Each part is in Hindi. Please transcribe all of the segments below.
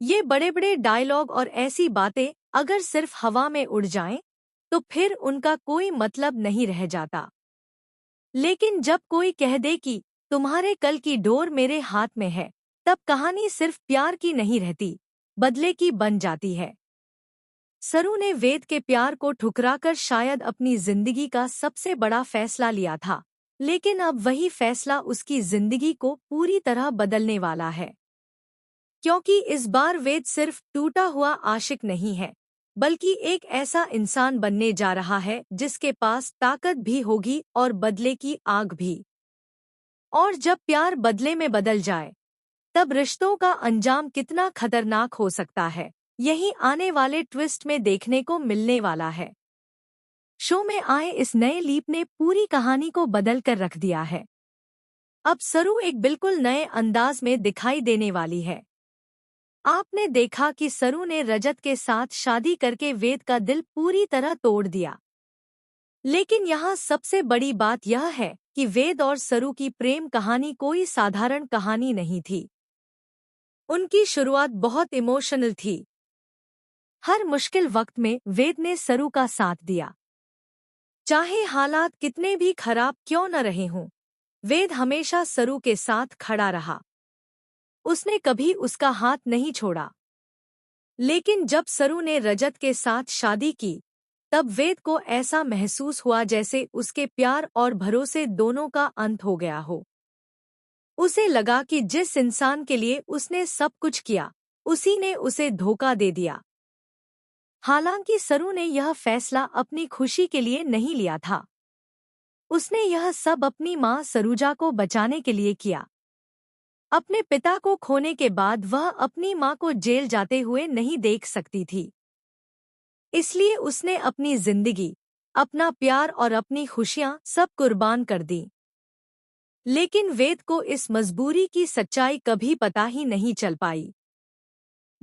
ये बड़े बड़े डायलॉग और ऐसी बातें अगर सिर्फ हवा में उड़ जाएं, तो फिर उनका कोई मतलब नहीं रह जाता। लेकिन जब कोई कह दे कि तुम्हारे कल की डोर मेरे हाथ में है, तब कहानी सिर्फ प्यार की नहीं रहती, बदले की बन जाती है। सरू ने वेद के प्यार को ठुकराकर शायद अपनी जिंदगी का सबसे बड़ा फैसला लिया था, लेकिन अब वही फैसला उसकी जिंदगी को पूरी तरह बदलने वाला है। क्योंकि इस बार वेद सिर्फ टूटा हुआ आशिक नहीं है, बल्कि एक ऐसा इंसान बनने जा रहा है जिसके पास ताकत भी होगी और बदले की आग भी। और जब प्यार बदले में बदल जाए, तब रिश्तों का अंजाम कितना खतरनाक हो सकता है, यही आने वाले ट्विस्ट में देखने को मिलने वाला है। शो में आए इस नए लीप ने पूरी कहानी को बदल कर रख दिया है। अब सरू एक बिल्कुल नए अंदाज में दिखाई देने वाली है। आपने देखा कि सरू ने रजत के साथ शादी करके वेद का दिल पूरी तरह तोड़ दिया। लेकिन यहाँ सबसे बड़ी बात यह है कि वेद और सरू की प्रेम कहानी कोई साधारण कहानी नहीं थी। उनकी शुरुआत बहुत इमोशनल थी। हर मुश्किल वक्त में वेद ने सरू का साथ दिया। चाहे हालात कितने भी खराब क्यों न रहे हों, वेद हमेशा सरू के साथ खड़ा रहा। उसने कभी उसका हाथ नहीं छोड़ा। लेकिन जब सरू ने रजत के साथ शादी की, तब वेद को ऐसा महसूस हुआ जैसे उसके प्यार और भरोसे दोनों का अंत हो गया हो। उसे लगा कि जिस इंसान के लिए उसने सब कुछ किया, उसी ने उसे धोखा दे दिया। हालांकि सरू ने यह फैसला अपनी खुशी के लिए नहीं लिया था। उसने यह सब अपनी मां सरूजा को बचाने के लिए किया। अपने पिता को खोने के बाद वह अपनी मां को जेल जाते हुए नहीं देख सकती थी। इसलिए उसने अपनी जिंदगी, अपना प्यार और अपनी खुशियां सब कुर्बान कर दी। लेकिन वेद को इस मजबूरी की सच्चाई कभी पता ही नहीं चल पाई।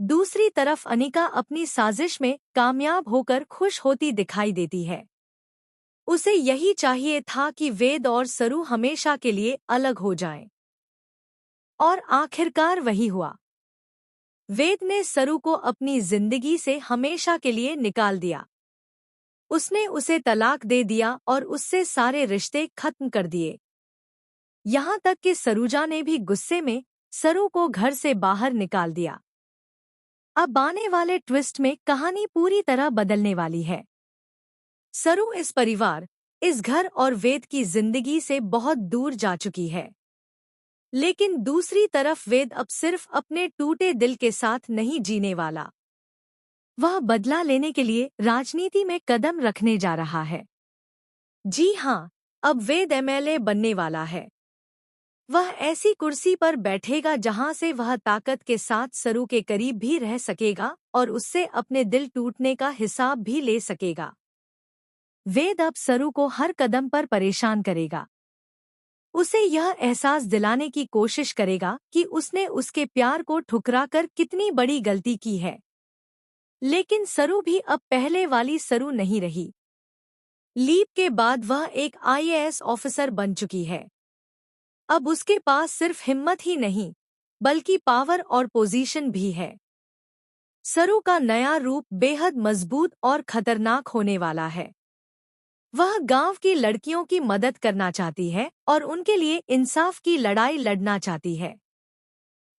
दूसरी तरफ अनिका अपनी साजिश में कामयाब होकर खुश होती दिखाई देती है। उसे यही चाहिए था कि वेद और सरू हमेशा के लिए अलग हो जाएं। और आखिरकार वही हुआ। वेद ने सरू को अपनी जिंदगी से हमेशा के लिए निकाल दिया। उसने उसे तलाक दे दिया और उससे सारे रिश्ते खत्म कर दिए। यहाँ तक कि सरूजा ने भी गुस्से में सरू को घर से बाहर निकाल दिया। अब आने वाले ट्विस्ट में कहानी पूरी तरह बदलने वाली है। सरू इस परिवार, इस घर और वेद की जिंदगी से बहुत दूर जा चुकी है। लेकिन दूसरी तरफ वेद अब सिर्फ अपने टूटे दिल के साथ नहीं जीने वाला। वह बदला लेने के लिए राजनीति में कदम रखने जा रहा है। जी हाँ, अब वेद एमएलए बनने वाला है। वह ऐसी कुर्सी पर बैठेगा जहां से वह ताकत के साथ सरू के करीब भी रह सकेगा और उससे अपने दिल टूटने का हिसाब भी ले सकेगा। वेद अब सरू को हर कदम पर परेशान करेगा। उसे यह एहसास दिलाने की कोशिश करेगा कि उसने उसके प्यार को ठुकराकर कितनी बड़ी गलती की है। लेकिन सरू भी अब पहले वाली सरू नहीं रही। लीप के बाद वह एक आईएएस ऑफिसर बन चुकी है। अब उसके पास सिर्फ हिम्मत ही नहीं, बल्कि पावर और पोजीशन भी है। सरू का नया रूप बेहद मजबूत और खतरनाक होने वाला है। वह गांव की लड़कियों की मदद करना चाहती है और उनके लिए इंसाफ की लड़ाई लड़ना चाहती है।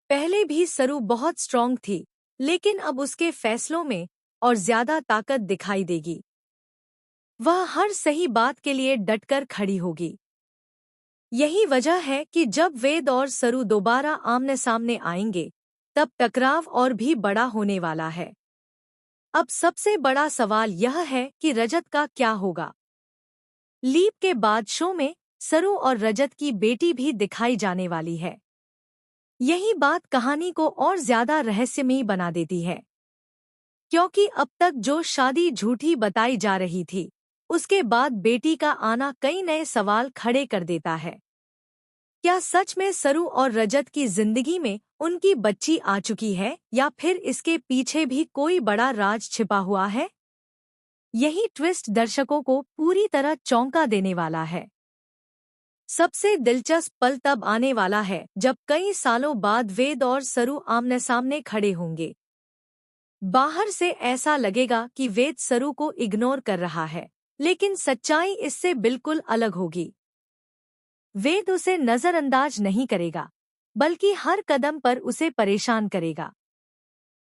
पहले भी सरू बहुत स्ट्रांग थी, लेकिन अब उसके फैसलों में और ज्यादा ताकत दिखाई देगी। वह हर सही बात के लिए डटकर खड़ी होगी। यही वजह है कि जब वेद और सरू दोबारा आमने सामने आएंगे, तब टकराव और भी बड़ा होने वाला है। अब सबसे बड़ा सवाल यह है कि रजत का क्या होगा। लीप के बाद शो में सरू और रजत की बेटी भी दिखाई जाने वाली है। यही बात कहानी को और ज्यादा रहस्यमयी बना देती है। क्योंकि अब तक जो शादी झूठी बताई जा रही थी, उसके बाद बेटी का आना कई नए सवाल खड़े कर देता है। क्या सच में सरू और रजत की जिंदगी में उनकी बच्ची आ चुकी है या फिर इसके पीछे भी कोई बड़ा राज छिपा हुआ है? यही ट्विस्ट दर्शकों को पूरी तरह चौंका देने वाला है। सबसे दिलचस्प पल तब आने वाला है जब कई सालों बाद वेद और सरू आमने सामने खड़े होंगे। बाहर से ऐसा लगेगा कि वेद सरू को इग्नोर कर रहा है, लेकिन सच्चाई इससे बिल्कुल अलग होगी। वेद उसे नजरअंदाज नहीं करेगा, बल्कि हर कदम पर उसे परेशान करेगा।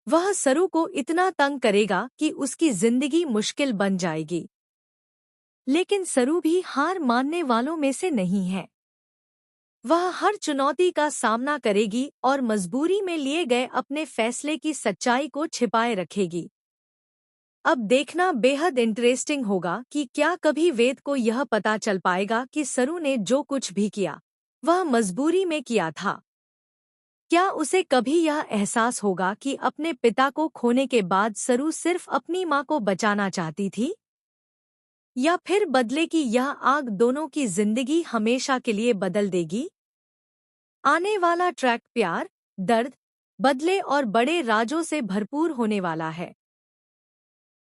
वह सरू को इतना तंग करेगा कि उसकी जिंदगी मुश्किल बन जाएगी। लेकिन सरू भी हार मानने वालों में से नहीं है। वह हर चुनौती का सामना करेगी और मजबूरी में लिए गए अपने फैसले की सच्चाई को छिपाए रखेगी। अब देखना बेहद इंटरेस्टिंग होगा कि क्या कभी वेद को यह पता चल पाएगा कि सरू ने जो कुछ भी किया, वह मजबूरी में किया था। क्या उसे कभी यह एहसास होगा कि अपने पिता को खोने के बाद सरू सिर्फ अपनी मां को बचाना चाहती थी? या फिर बदले की यह आग दोनों की जिंदगी हमेशा के लिए बदल देगी? आने वाला ट्रैक प्यार, दर्द, बदले और बड़े राजों से भरपूर होने वाला है।